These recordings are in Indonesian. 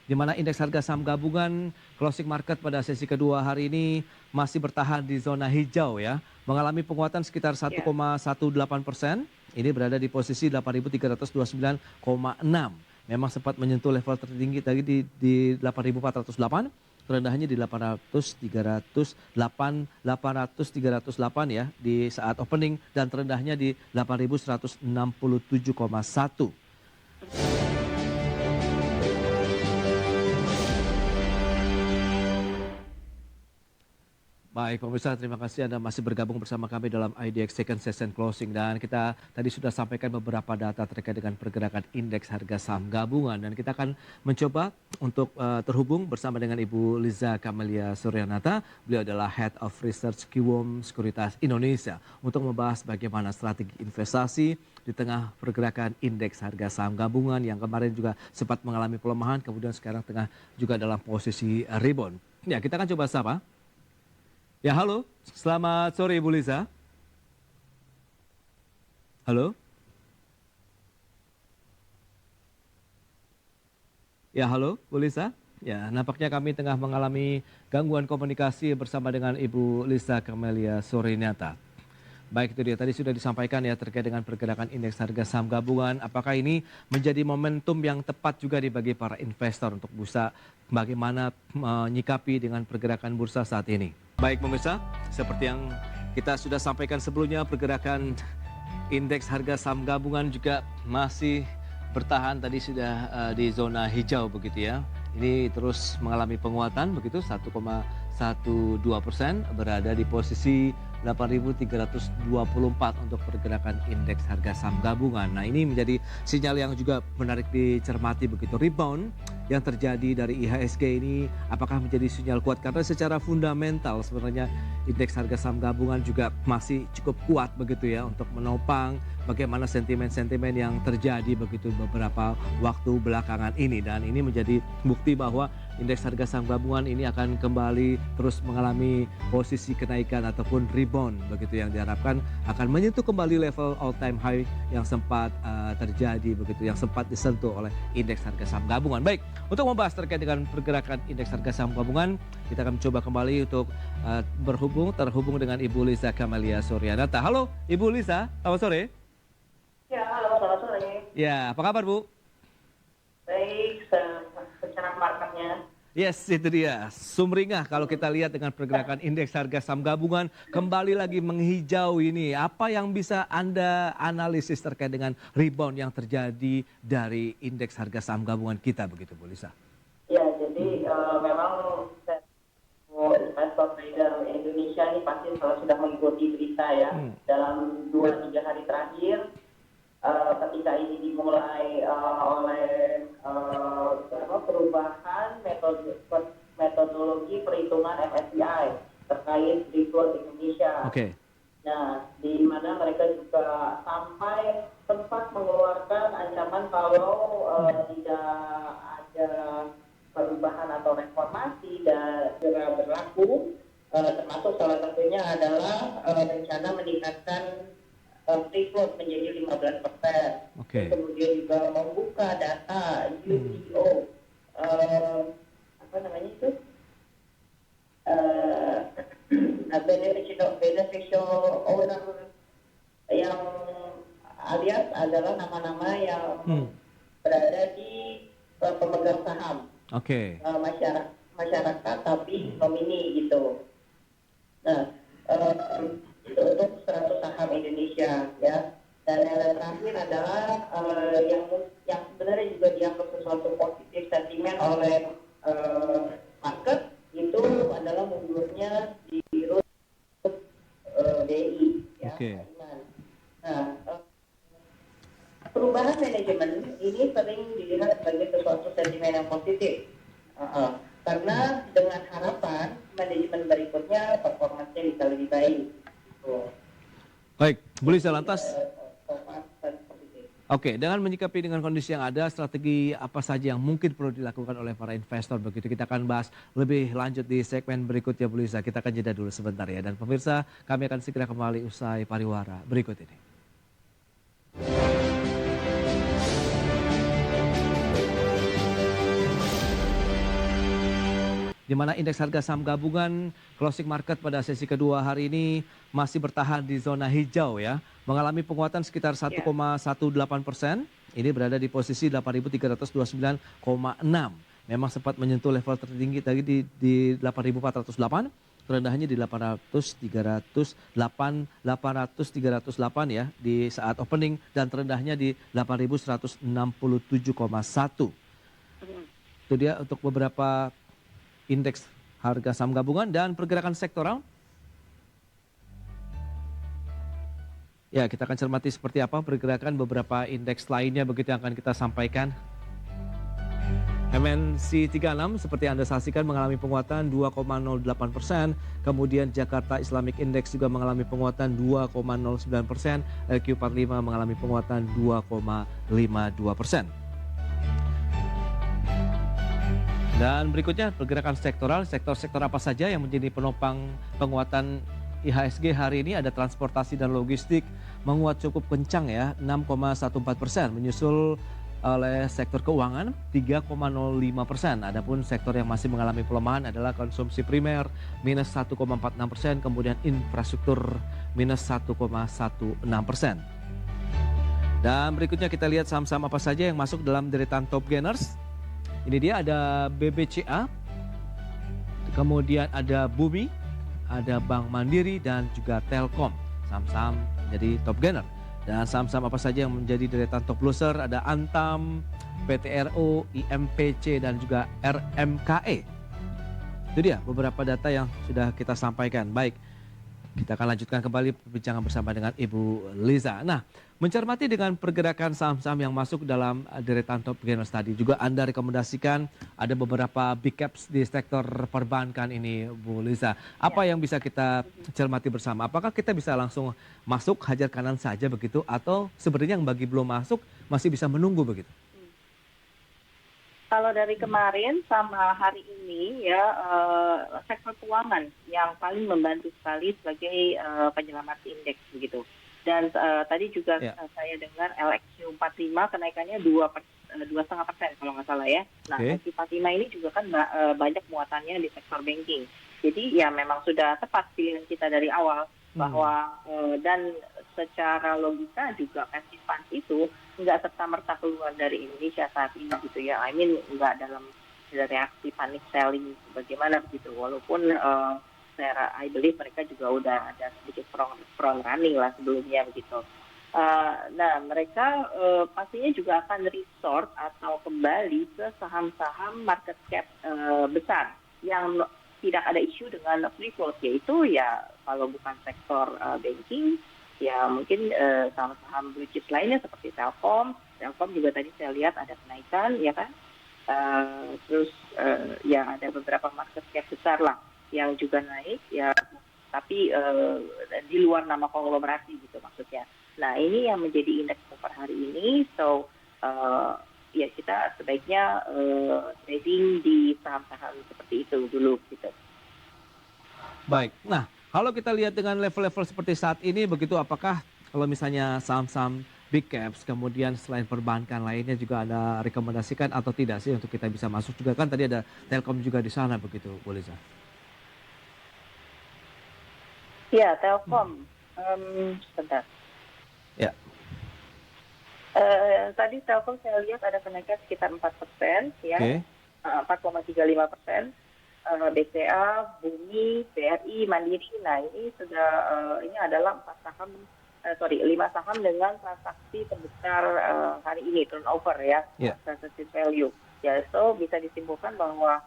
di mana indeks harga saham gabungan closing market pada sesi kedua hari ini masih bertahan di zona hijau ya, mengalami penguatan sekitar Ya. 1,18%. Ini berada di posisi 8.329,6. Memang sempat menyentuh level tertinggi tadi di 8.408. Terendahnya di 800 ya di saat opening, dan terendahnya di 8.167,1. Baik pemirsa, terima kasih Anda masih bergabung bersama kami dalam IDX Second Session Closing, dan kita tadi sudah sampaikan beberapa data terkait dengan pergerakan indeks harga saham gabungan, dan kita akan mencoba untuk terhubung bersama dengan Ibu Liza Kamelia Suryanata. Beliau adalah Head of Research Kiwom Sekuritas Indonesia untuk membahas bagaimana strategi investasi di tengah pergerakan indeks harga saham gabungan yang kemarin juga sempat mengalami pelemahan, kemudian sekarang tengah juga dalam posisi rebound. Ya, kita akan coba sapa. Ya, halo. Selamat sore Ibu Liza. Halo. Ya, halo Bu Liza. Ya, nampaknya kami tengah mengalami gangguan komunikasi bersama dengan Ibu Liza Kamelia Suryanata. Baik, itu dia tadi sudah disampaikan ya terkait dengan pergerakan indeks harga saham gabungan. Apakah ini menjadi momentum yang tepat juga bagi para investor untuk bisa bagaimana menyikapi dengan pergerakan bursa saat ini? Baik pemirsa, seperti yang kita sudah sampaikan sebelumnya, pergerakan indeks harga saham gabungan juga masih bertahan tadi sudah di zona hijau begitu ya. Ini terus mengalami penguatan begitu 1,12%, berada di posisi 8.324 untuk pergerakan indeks harga saham gabungan. Nah, ini menjadi sinyal yang juga menarik dicermati begitu. Rebound yang terjadi dari IHSG ini apakah menjadi sinyal kuat, karena secara fundamental sebenarnya indeks harga saham gabungan juga masih cukup kuat begitu ya untuk menopang bagaimana sentimen-sentimen yang terjadi begitu beberapa waktu belakangan ini, dan ini menjadi bukti bahwa indeks harga saham gabungan ini akan kembali terus mengalami posisi kenaikan ataupun rebound begitu, yang diharapkan akan menyentuh kembali level all time high yang sempat terjadi begitu, yang sempat disentuh oleh indeks harga saham gabungan. Baik, untuk membahas terkait dengan pergerakan indeks harga saham gabungan, kita akan coba kembali untuk terhubung dengan Ibu Liza Kamelia Suryanata. Halo Ibu Liza, selamat sore. Ya, halo, selamat sore. Ya, apa kabar Bu? Baik, secara marketnya. Yes, itu dia. Sumringah kalau kita lihat dengan pergerakan indeks harga saham gabungan kembali lagi menghijau ini. Apa yang bisa Anda analisis terkait dengan rebound yang terjadi dari indeks harga saham gabungan kita begitu Bu Lisa? Ya, jadi memang investor trader Indonesia ini pasti sudah mengikuti berita ya. Dalam 2-3 hari terakhir, ketika ini dimulai oleh perubahan metodologi perhitungan MSCI terkait rebound Indonesia. Oke. Nah, di mana mereka juga sampai sempat mengeluarkan ancaman kalau tidak ada perubahan atau reformasi dan segera berlaku, termasuk salah satunya adalah rencana meningkatkan free float menjadi 15%. Oke. Kemudian juga membuka data UBO, apa namanya itu? Beneficial owner, yang alias adalah nama-nama yang berada di pemegang saham. Oke. Masyarakat tapi nomini gitu. Nah, itu untuk 100 saham Indonesia ya. Dan yang terakhir adalah yang sebenarnya juga dianggap sesuatu positif sentimen oleh market, itu adalah mundurnya di DI ya. Oke. Nah, perubahan manajemen ini sering dilihat sebagai sesuatu sentimen yang positif, karena dengan harapan manajemen berikutnya performanya bisa lebih baik. Baik, Bu Lisa, lantas oke, dengan menyikapi dengan kondisi yang ada, strategi apa saja yang mungkin perlu dilakukan oleh para investor begitu, kita akan bahas lebih lanjut di segmen berikutnya Bu Lisa. Kita akan jeda dulu sebentar ya, dan pemirsa, kami akan segera kembali usai pariwara berikut ini. di mana indeks harga saham gabungan closing market pada sesi kedua hari ini masih bertahan di zona hijau ya, mengalami penguatan sekitar 1,18%. Ini berada di posisi 8.329,6. Memang sempat menyentuh level tertinggi tadi di 8.408. Terendahnya di 800 ya di saat opening, dan terendahnya di 8.167,1. Itu dia untuk beberapa indeks harga saham gabungan. Dan pergerakan sektoral, ya kita akan cermati seperti apa pergerakan beberapa indeks lainnya begitu yang akan kita sampaikan. MNC 36 seperti Anda saksikan mengalami penguatan 2,08%. Kemudian Jakarta Islamic Index juga mengalami penguatan 2,09%. LQ45 mengalami penguatan 2,52%. Dan berikutnya pergerakan sektoral. Sektor-sektor apa saja yang menjadi penopang penguatan IHSG hari ini? Ada transportasi dan logistik menguat cukup kencang ya, 6,14%, menyusul oleh sektor keuangan 3,05%. Adapun sektor yang masih mengalami pelemahan adalah konsumsi primer minus 1,46%, kemudian infrastruktur minus 1,16%. Dan berikutnya kita lihat saham-saham apa saja yang masuk dalam deretan top gainers. Ini dia, ada BBCA, kemudian ada Bumi, ada Bank Mandiri dan juga Telkom. Saham-saham jadi top gainer. Dan saham-saham apa saja yang menjadi deretan top loser? Ada Antam, PTRO, IMPC dan juga RMKE. Itu dia beberapa data yang sudah kita sampaikan. Baik, kita akan lanjutkan kembali perbincangan bersama dengan Ibu Liza. Nah, mencermati dengan pergerakan saham-saham yang masuk dalam deretan top gainers tadi, juga Anda rekomendasikan ada beberapa big caps di sektor perbankan ini, Bu Liza. Apa yang bisa kita cermati bersama? Apakah kita bisa langsung masuk hajar kanan saja begitu, atau sebenarnya yang bagi belum masuk masih bisa menunggu begitu? Kalau dari kemarin sama hari ini ya, sektor keuangan yang paling membantu sekali sebagai penyelamat indeks begitu. Dan tadi juga saya dengar LQ45 kenaikannya 2,5% kalau nggak salah ya. Nah, LQ45 ini juga kan banyak muatannya di sektor banking. Jadi ya memang sudah tepat pilihan kita dari awal bahwa dan secara logika juga pensi fund itu nggak serta-merta keluar dari Indonesia saat ini gitu ya. I mean nggak dalam reaksi panic selling bagaimana begitu. Walaupun I believe mereka juga udah ada sedikit front running lah sebelumnya begitu. Nah mereka pastinya juga akan resort atau kembali ke saham-saham market cap besar yang tidak ada isu dengan free float, yaitu ya kalau bukan sektor banking ya mungkin saham-saham blue chip lainnya seperti Telkom juga tadi saya lihat ada kenaikan ya kan. Terus ya ada beberapa market cap besar lah yang juga naik ya, tapi di luar nama konglomerasi gitu maksudnya. Nah ini yang menjadi indeks per hari ini. So ya kita sebaiknya trading di saham-saham seperti itu dulu gitu. Baik, nah kalau kita lihat dengan level-level seperti saat ini begitu, apakah kalau misalnya saham-saham big caps kemudian selain perbankan lainnya juga Anda rekomendasikan atau tidak sih untuk kita bisa masuk juga? Kan tadi ada Telkom juga di sana begitu, Bu Liza. Ya, Telkom. Sebentar. Ya. Tadi Telkom saya lihat ada kenaikan sekitar 4% ya. 4,35%. BCA, Bumi, BRI, Mandiri. Nah, ini sudah ini adalah 5 saham dengan transaksi terbesar hari ini, turnover ya, transaksi value. Ya, so bisa disimpulkan bahwa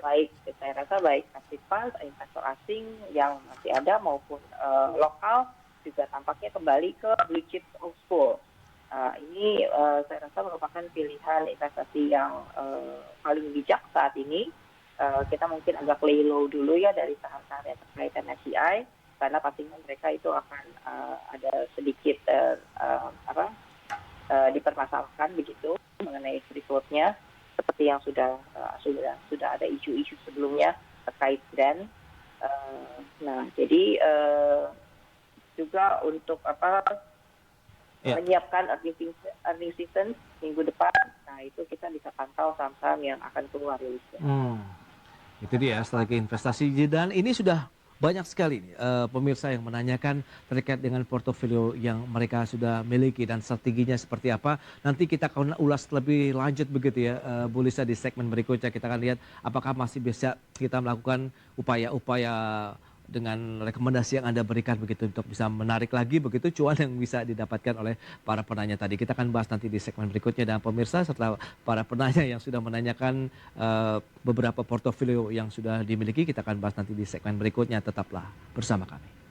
saya rasa baik passive fund, investor asing yang masih ada maupun lokal juga tampaknya kembali ke blue chip old school. Ini saya rasa merupakan pilihan investasi yang paling bijak saat ini. Kita mungkin agak lay low dulu ya dari saham-saham yang terkait MSCI, karena pastinya mereka itu akan ada sedikit dipermasalahkan begitu mengenai free float-nya, seperti yang sudah ada isu-isu sebelumnya terkait brand. Nah jadi juga untuk menyiapkan earning season minggu depan, nah itu kita bisa pantau saham-saham yang akan keluar rilisnya. Itu dia strategi investasi, dan ini sudah banyak sekali nih, pemirsa yang menanyakan terkait dengan portofolio yang mereka sudah miliki dan strateginya seperti apa. Nanti kita akan ulas lebih lanjut begitu ya, Bu Lisa, di segmen berikutnya. Kita akan lihat apakah masih bisa kita melakukan upaya-upaya dengan rekomendasi yang Anda berikan begitu untuk bisa menarik lagi begitu cuan yang bisa didapatkan oleh para penanya tadi. Kita akan bahas nanti di segmen berikutnya, dan pemirsa, setelah para penanya yang sudah menanyakan beberapa portofolio yang sudah dimiliki, kita akan bahas nanti di segmen berikutnya. Tetaplah bersama kami.